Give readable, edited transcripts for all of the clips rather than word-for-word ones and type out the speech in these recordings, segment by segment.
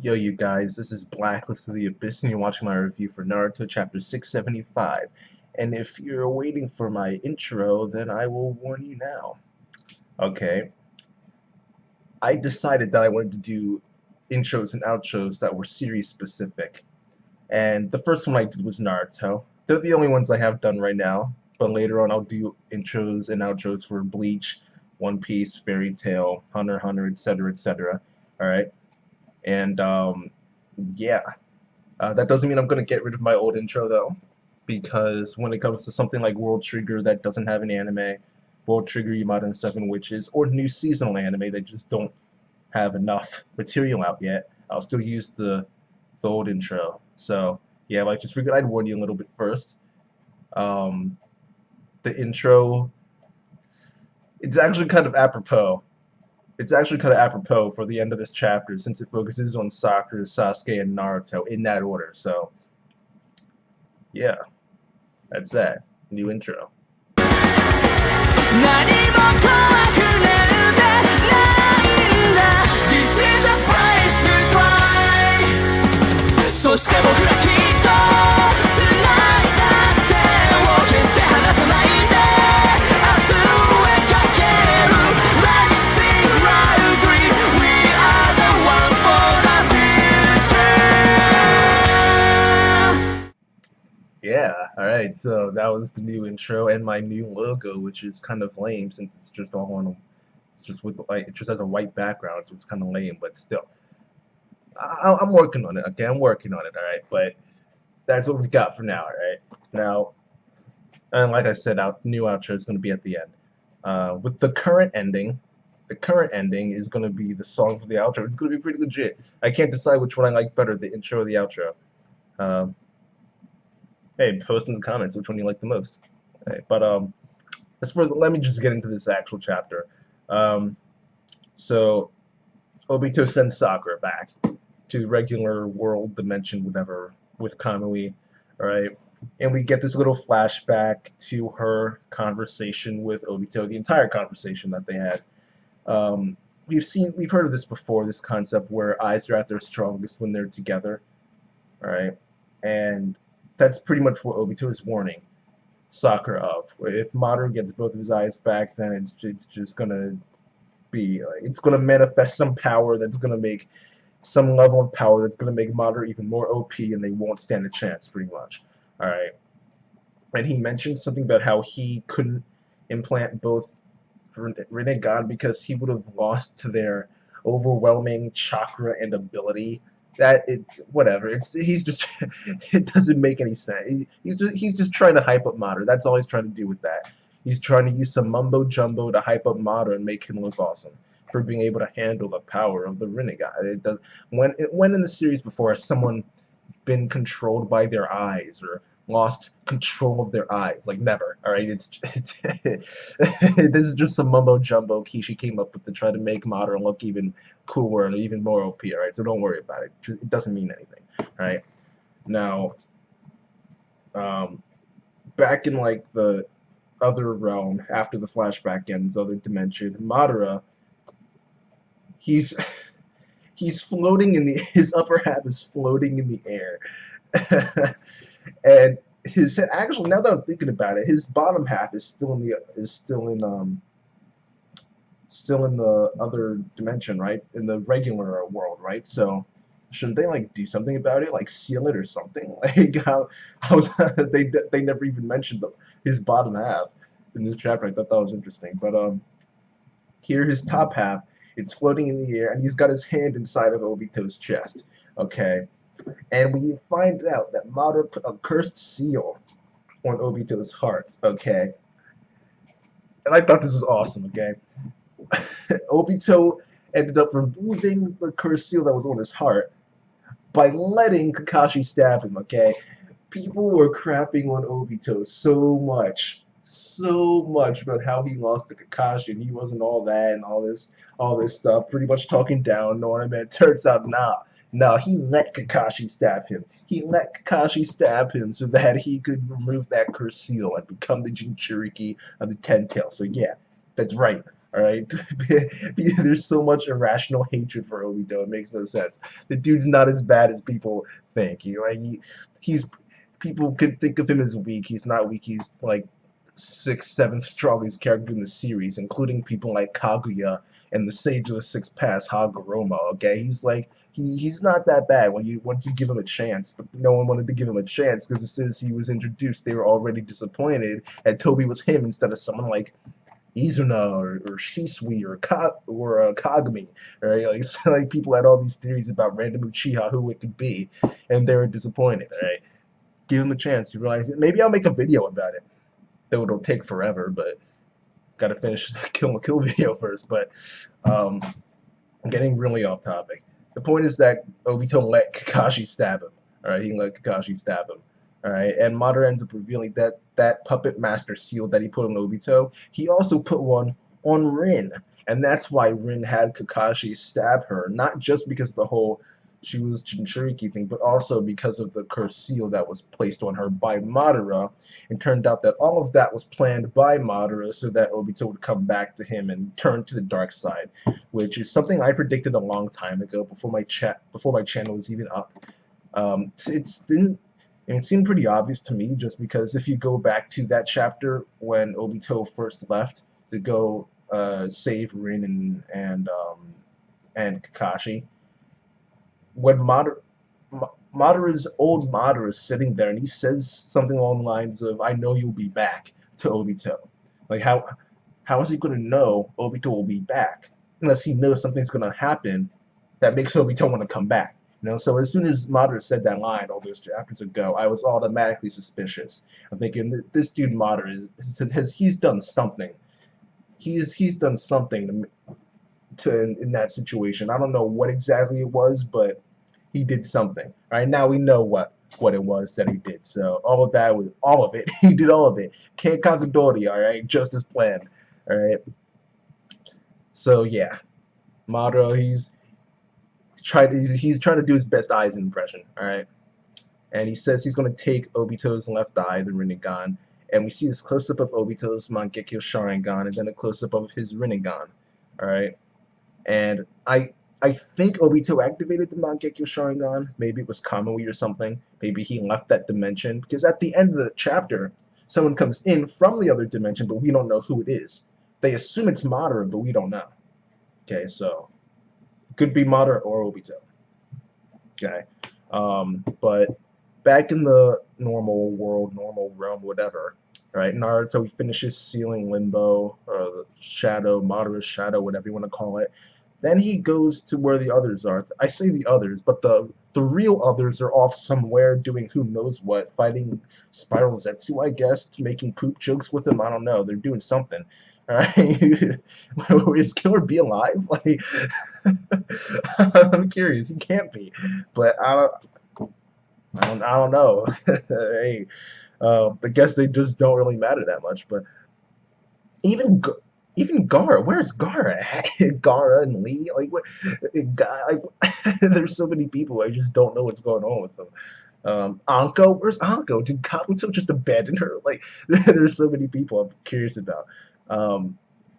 Yo, you guys, this is Blacklist of the Abyss, and you're watching my review for Naruto Chapter 675. And if you're waiting for my intro, then I will warn you now. Okay, I decided that I wanted to do intros and outros that were series specific. And the first one I did was Naruto. They're the only ones I have done right now, but later on I'll do intros and outros for Bleach, One Piece, Fairy Tail, Hunter x Hunter, etc., etc. Alright? And, yeah. That doesn't mean I'm going to get rid of my old intro, though, because when it comes to something like World Trigger that doesn't have an anime, World Trigger Yamada and Seven Witches, or new seasonal anime that just don't have enough material out yet, I'll still use the old intro. So, yeah, I just figured I'd warn you a little bit first. The intro, it's actually kind of apropos. It's actually kind of apropos for the end of this chapter, since it focuses on Sakura, Sasuke, and Naruto in that order. So, yeah, that's that. New intro. そして僕らきっと繋いだ手を決して離さないんで明日へかける Let's sing loudly We are the one for the future Yeah, alright, so that was the new intro and my new logo, which is kind of lame since it's just all on, it's just with, like, it just has a white background, so it's kind of lame, but still. I'm working on it, okay? I'm working on it, alright? But that's what we got for now, alright? Now, and like I said, our new outro is going to be at the end. With the current ending is going to be the song for the outro. It's going to be pretty legit. I can't decide which one I like better, the intro or the outro. Hey, post in the comments which one you like the most. Right, but let me just get into this actual chapter. So Obito sends Sakura back to regular world dimension, whatever, with Kamui, alright? And we get this little flashback to her conversation with Obito, the entire conversation that they had. We've heard of this before, this concept where eyes are at their strongest when they're together, alright? And that's pretty much what Obito is warning Sakura of. If Madara gets both of his eyes back, then it's just gonna be, it's gonna manifest some power that's gonna make some level of power that's gonna make Madara even more OP, and they won't stand a chance, pretty much. All right. And he mentioned something about how he couldn't implant both Rinnegan because he would have lost to their overwhelming chakra and ability. Whatever. He's just it doesn't make any sense. He's just trying to hype up Madara. That's all he's trying to do with that. He's trying to use some mumbo jumbo to hype up Madara and make him look awesome for being able to handle the power of the Rinnegan. It does when in the series before has someone been controlled by their eyes or lost control of their eyes? Like, never. All right, it's this is just some mumbo jumbo Kishi came up with to try to make Madara look even cooler and even more OP. All right, so don't worry about it. It doesn't mean anything. All right. Now, back in like the other realm after the flashback ends, other dimension, Madara, he's floating in his upper half is floating in the air. And actually, now that I'm thinking about it, his bottom half is still in the other dimension, right? In the regular world, right? So shouldn't they like do something about it, like seal it or something? Like how they never even mentioned his bottom half in this chapter. I thought that was interesting. But here his top half, it's floating in the air, and he's got his hand inside of Obito's chest. Okay. And we find out that Madara put a cursed seal on Obito's heart, okay? And I thought this was awesome, okay? Obito ended up removing the cursed seal that was on his heart by letting Kakashi stab him, okay? People were crapping on Obito so much about how he lost to Kakashi and he wasn't all that and all this stuff, pretty much talking down on him, and it turns out, nah, he let Kakashi stab him. He let Kakashi stab him so that he could remove that cursed seal and become the Jinchuriki of the Ten Tails. So yeah, that's right. All right, there's so much irrational hatred for Obito. It makes no sense. The dude's not as bad as people think. You know, like he's people could think of him as weak. He's not weak. He's like sixth, seventh strongest character in the series, including people like Kaguya and the Sage of the Sixth Path, Hagoromo. Okay, he's like he's not that bad when you give him a chance, but no one wanted to give him a chance because as soon as he was introduced, they were already disappointed, and Toby was him instead of someone like Izuna or Shisui or Kagami, right? Like, so, like people had all these theories about random Uchiha who it could be, and they were disappointed. Right? Give him a chance to realize it. Maybe I'll make a video about it. Though it'll take forever, but gotta finish the Kill la Kill video first. But um, I'm getting really off topic. The point is that Obito let Kakashi stab him. All right, he let Kakashi stab him. All right, and Madara ends up revealing that that puppet master seal that he put on Obito, he also put one on Rin, and that's why Rin had Kakashi stab her, not just because of the whole she was Jinchuriki thing, but also because of the cursed seal that was placed on her by Madara. It turned out that all of that was planned by Madara so that Obito would come back to him and turn to the dark side, which is something I predicted a long time ago before my channel was even up. It seemed pretty obvious to me just because if you go back to that chapter when Obito first left to go save Rin and Kakashi, when Madara's old Madara is sitting there and he says something along the lines of "I know you'll be back" to Obito. Like how is he going to know Obito will be back unless he knows something's going to happen that makes Obito want to come back? You know, so as soon as Madara said that line all those chapters ago, I was automatically suspicious. I'm thinking this dude Madara he's done something. He's done something in that situation. I don't know what exactly it was, but he did something. All right, now we know what it was that he did. So all of it. He did all of it. Ken Kakadori, all right, just as planned. All right. So yeah, Madara, he's trying to do his best Aizen impression. All right, and he says he's going to take Obito's left eye, the Rinnegan, and we see this close up of Obito's Mangekyo Sharingan, and then a close up of his Rinnegan. All right. And I think Obito activated the Mangekyo Sharingan. Maybe it was Kamui or something. Maybe he left that dimension. Because at the end of the chapter, someone comes in from the other dimension, but we don't know who it is. They assume it's Madara, but we don't know. Okay, so it could be Madara or Obito. Okay, but back in the normal world, normal realm, whatever. Right, Naruto, he finishes sealing Limbo, or the Shadow, Madara's Shadow, whatever you want to call it. Then he goes to where the others are. I say the others, but the real others are off somewhere doing who knows what, fighting Spiral Zetsu, I guess, making poop jokes with him. I don't know. They're doing something. All right, is Killer Bee alive? Like, I'm curious. He can't be, but I don't know. Hey, I guess they just don't really matter that much. But even even Gara, where's Gara at? Gara and Lee, like what? There's so many people. I just don't know what's going on with them. Anko, where's Anko? Did Kabuto just abandon her? Like, there's so many people I'm curious about.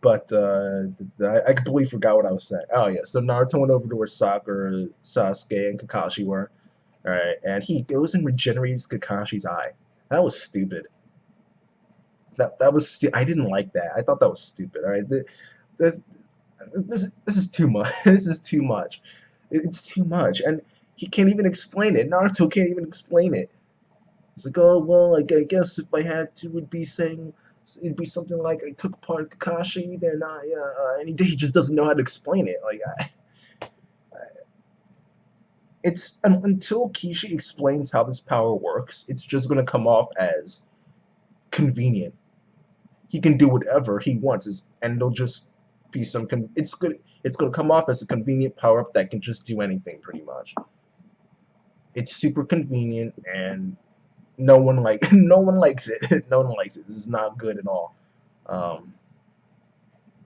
But I completely forgot what I was saying. Oh yeah, so Naruto went over to where Sakura, Sasuke, and Kakashi were. All right, and he goes and regenerates Kakashi's eye. That was stupid. That was I didn't like that. I thought that was stupid. All right, this is too much. This is too much. It's too much, and he can't even explain it. Naruto can't even explain it. It's like, oh well, like I guess if I had to, it'd be something like I took apart Kakashi, then and he just doesn't know how to explain it. Like, it's until Kishi explains how this power works, it's just gonna come off as convenient. He can do whatever he wants, and it'll just be it's good. It's gonna come off as a convenient power up that can just do anything, pretty much. It's super convenient, and no one no one likes it. No one likes it. This is not good at all.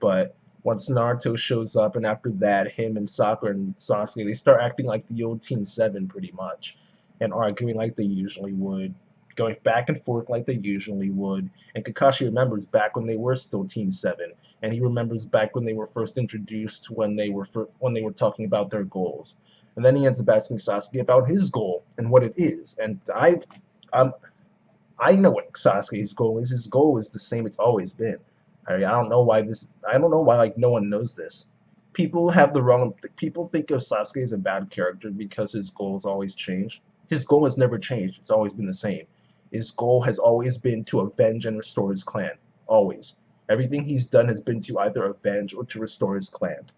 But once Naruto shows up, and after that, him and Sakura and Sasuke, they start acting like the old Team 7, pretty much, and arguing like they usually would, going back and forth like they usually would. And Kakashi remembers back when they were still Team 7, and he remembers back when they were first introduced, when they were talking about their goals. And then he ends up asking Sasuke about his goal and what it is. And I know what Sasuke's goal is. His goal is the same it's always been. I don't know why like no one knows this. People have the wrong. People think of Sasuke as a bad character because his goals always change. His goal has never changed. It's always been the same. His goal has always been to avenge and restore his clan. Always. Everything he's done has been to either avenge or to restore his clan.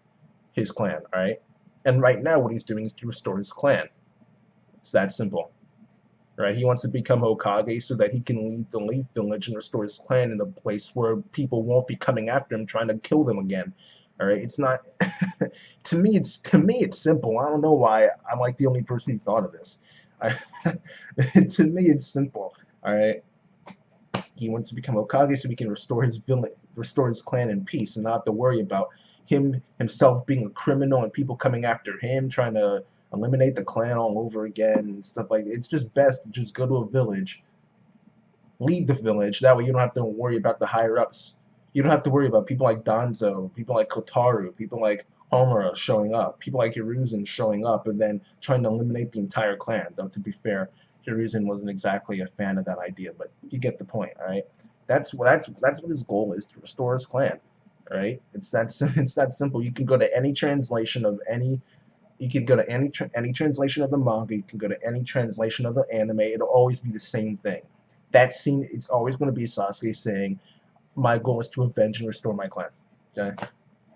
His clan, alright? And right now what he's doing is to restore his clan. It's that simple. Right? He wants to become Hokage so that he can lead the Leaf Village and restore his clan in a place where people won't be coming after him trying to kill them again. Alright? It's not to me it's simple. I don't know why I'm like the only person who thought of this. To me it's simple. Alright? He wants to become Hokage so he can restore his village, restore his clan in peace, and not have to worry about himself being a criminal and people coming after him, trying to eliminate the clan all over again and stuff like that. It's just best to just go to a village, lead the village. That way you don't have to worry about the higher ups. You don't have to worry about people like Danzo, people like Kotaru, people like Homura showing up, people like Hiruzen showing up, and then trying to eliminate the entire clan. Though to be fair, Hiruzen wasn't exactly a fan of that idea, but you get the point, all right? That's what his goal is, to restore his clan, all right? It's that simple. You can go to any translation of any. You can go to any translation of the manga. You can go to any translation of the anime. It'll always be the same thing. That scene, it's always going to be Sasuke saying, "My goal is to avenge and restore my clan." Okay,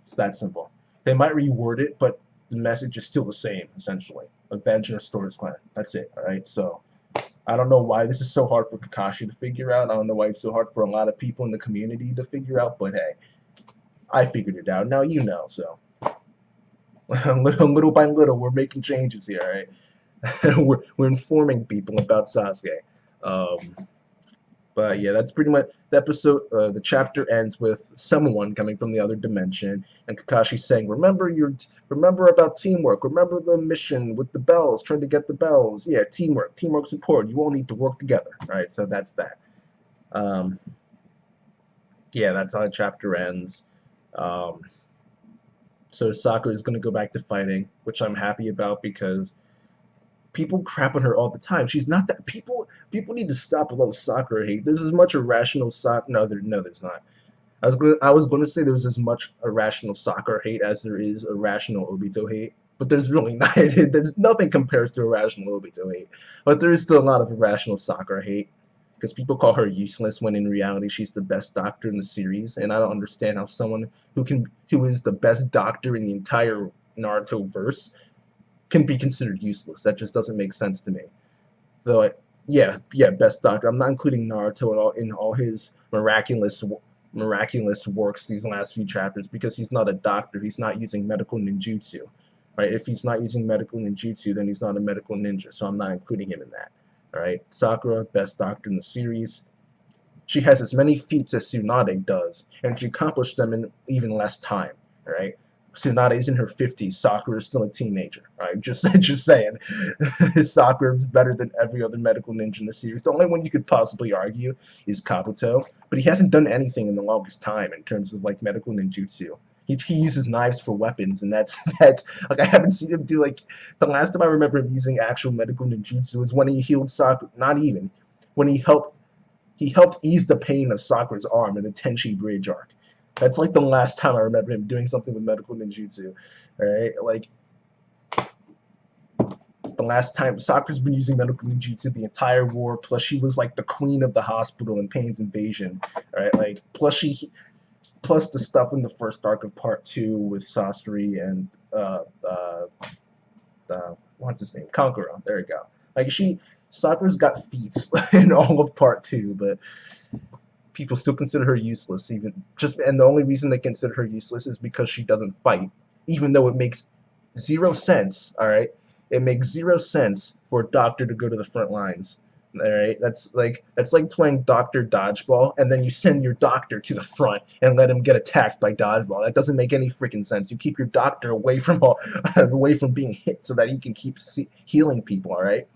it's that simple. They might reword it, but the message is still the same, essentially. Avenge and restore his clan. That's it, alright? So, I don't know why this is so hard for Kakashi to figure out. I don't know why it's so hard for a lot of people in the community to figure out, but hey, I figured it out. Now you know, so. Little by little, we're making changes here, alright? we're informing people about Sasuke. But yeah, that's pretty much the episode. The chapter ends with someone coming from the other dimension, and Kakashi saying, "Remember about teamwork. Remember the mission with the bells, trying to get the bells. Yeah, teamwork. Teamwork's important. You all need to work together." Right. So that's that. Yeah, that's how the chapter ends. So Sakura is going to go back to fighting, which I'm happy about because people crap on her all the time. She's not that people need to stop with all the Sakura hate. There's as much irrational Sakura. No, there's not. I was going to say there's as much irrational Sakura hate as there is irrational Obito hate, but there's really not. There's nothing compares to irrational Obito hate, but there is still a lot of irrational Sakura hate because people call her useless when in reality she's the best doctor in the series, and I don't understand how someone who is the best doctor in the entire Naruto verse can be considered useless. That just doesn't make sense to me. So yeah, best doctor. I'm not including Naruto in all his miraculous works these last few chapters because he's not a doctor. He's not using medical ninjutsu, right? If he's not using medical ninjutsu, then he's not a medical ninja. So I'm not including him in that. All right, Sakura, best doctor in the series. She has as many feats as Tsunade does, and she accomplished them in even less time. All right. Tsunade is in her 50s. Sakura is still a teenager. Right? Just saying. Sakura is better than every other medical ninja in the series. The only one you could possibly argue is Kabuto, but he hasn't done anything in the longest time in terms of like medical ninjutsu. He uses knives for weapons, and that's like I haven't seen him do like the last time I remember him using actual medical ninjutsu is when he healed Sakura. Not even when he helped ease the pain of Sakura's arm in the Tenchi Bridge arc. That's like the last time I remember him doing something with medical ninjutsu. Alright, like the last time Sakura's been using medical ninjutsu the entire war, plus she was like the queen of the hospital in Pain's invasion. Alright, like plus the stuff in the first arc of part 2 with Sasori and what's his name? Kankura. There you go. Like Sakura's got feats in all of part 2, but people still consider her useless, and the only reason they consider her useless is because she doesn't fight, even though it makes zero sense. All right, it makes zero sense for a doctor to go to the front lines. All right, that's like playing Doctor Dodgeball, and then you send your doctor to the front and let him get attacked by Dodgeball. That doesn't make any freaking sense. You keep your doctor away from being hit so that he can keep healing people. All right.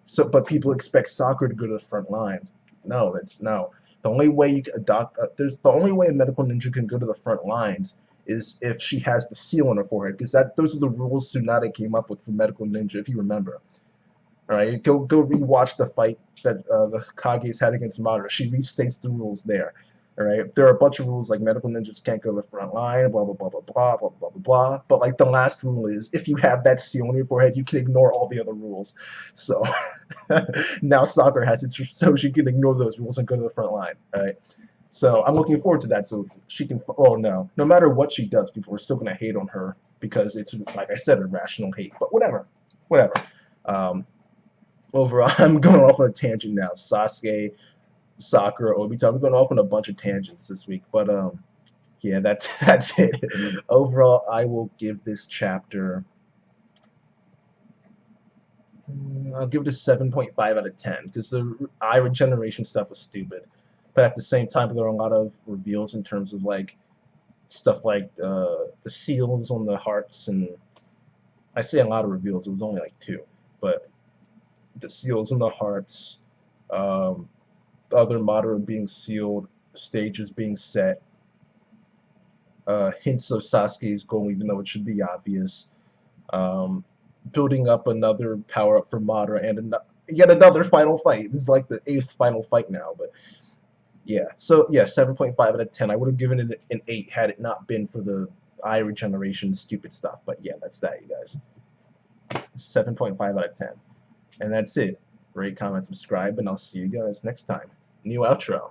So, but people expect Sakura to go to the front lines. No, that's no. The only way you can adopt, there's the only way a medical ninja can go to the front lines is if she has the seal on her forehead, because those are the rules Tsunade came up with for medical ninja, if you remember. All right, go rewatch the fight that the Kages had against Madara. She restates the rules there. All right, there are a bunch of rules like medical ninjas can't go to the front line, blah blah blah blah blah blah blah blah blah. But like the last rule is, if you have that seal on your forehead, you can ignore all the other rules. So now Sakura has it so she can ignore those rules and go to the front line. All right. So I'm looking forward to that. So she can. Oh no, no matter what she does, people are still gonna hate on her because it's, like I said, irrational hate. But whatever, whatever. Um, Overall, I'm going off on a tangent now. Sasuke, Sakura, Obito. I'm going off on a bunch of tangents this week, but yeah, that's it. Overall, I will give this chapter. I'll give it a 7.5 out of 10 because the eye regeneration stuff was stupid, but at the same time, there are a lot of reveals in terms of like stuff like the seals on the hearts, and I say a lot of reveals. It was only like 2, but the seals in the hearts, other Madara being sealed, stages being set, hints of Sasuke's goal, even though it should be obvious, building up another power up for Madara, and yet another final fight. This is like the 8th final fight now, but yeah. So yeah, 7.5 out of 10. I would have given it an 8 had it not been for the eye regeneration stupid stuff. But yeah, that's that, you guys. 7.5 out of 10. And that's it. Rate, comment, subscribe, and I'll see you guys next time. New outro.